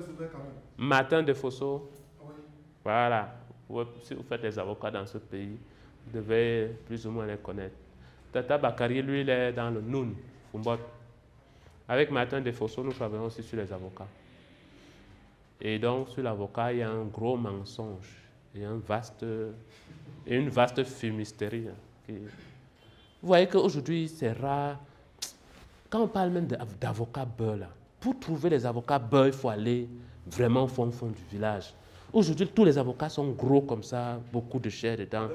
très ouvert quand même. Martin Desfossaux. Oui. Voilà. Si vous faites des avocats dans ce pays, vous devez plus ou moins les connaître. Tata Bakary, lui, il est dans le Noun, Fumbot. Avec Martin Desfossaux, nous travaillons aussi sur les avocats. Et donc, sur l'avocat, il y a un gros mensonge et une vaste fumisterie. Vous voyez qu'aujourd'hui, c'est rare. Quand on parle même d'avocats beurre, là, pour trouver les avocats beurre, il faut aller vraiment au fond du village. Aujourd'hui, tous les avocats sont gros comme ça, beaucoup de chair dedans,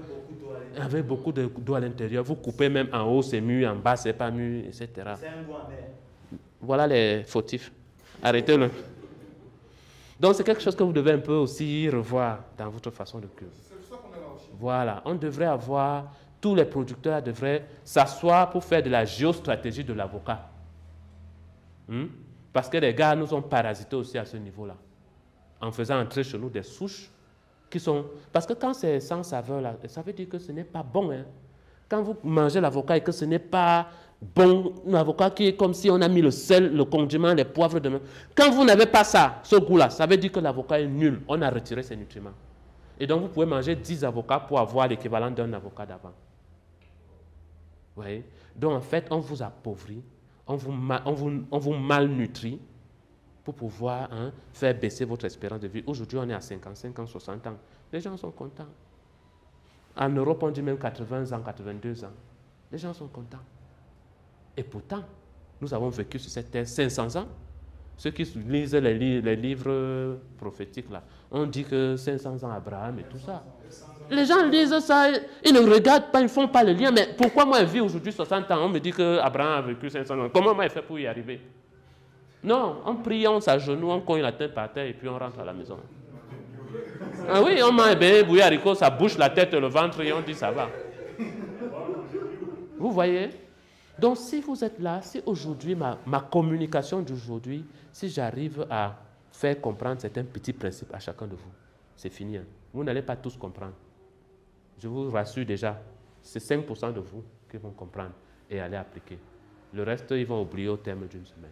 avec beaucoup d'eau à l'intérieur. Vous coupez même en haut, c'est mûr, en bas, c'est pas mûr, etc. C'est un goût amer. Voilà les fautifs. Arrêtez-le. Donc, c'est quelque chose que vous devez un peu aussi revoir dans votre façon de cuire. C'est pour ça qu'on est là aussi. Voilà, on devrait avoir, tous les producteurs devraient s'asseoir pour faire de la géostratégie de l'avocat. Parce que les gars nous ont parasités aussi à ce niveau-là, en faisant entrer chez nous des souches qui sont... Parce que quand c'est sans saveur, là, ça veut dire que ce n'est pas bon. Hein. Quand vous mangez l'avocat et que ce n'est pas bon, un avocat qui est comme si on a mis le sel, le condiment, les poivres de main. Quand vous n'avez pas ça, ce goût-là, ça veut dire que l'avocat est nul. On a retiré ses nutriments. Et donc, vous pouvez manger 10 avocats pour avoir l'équivalent d'un avocat d'avant. Vous voyez? Donc, en fait, on vous appauvrit, on vous malnutrit pour pouvoir faire baisser votre espérance de vie. Aujourd'hui, on est à 55 ans, 60 ans. Les gens sont contents. En Europe, on dit même 80 ans, 82 ans. Les gens sont contents. Et pourtant, nous avons vécu sur cette terre 500 ans. Ceux qui lisent les livres prophétiques, là, on dit que 500 ans Abraham et tout ça. Les gens lisent ça, ils ne regardent pas, ils ne font pas le lien. Mais pourquoi moi, je vis aujourd'hui 60 ans, on me dit qu'Abraham a vécu 500 ans. Comment moi, il fait pour y arriver? Non, on prie, on s'agenouille, on cogne la tête par terre et puis on rentre à la maison. Ah oui, on mange bébé, bouilli haricot, ça bouge la tête et le ventre et on dit ça va. Vous voyez? Donc si vous êtes là, si aujourd'hui, ma communication d'aujourd'hui, si j'arrive à faire comprendre certains petits principes à chacun de vous, c'est fini. Hein. Vous n'allez pas tous comprendre. Je vous rassure déjà, c'est 5% de vous qui vont comprendre et aller appliquer. Le reste, ils vont oublier au terme d'une semaine.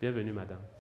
Bienvenue, madame.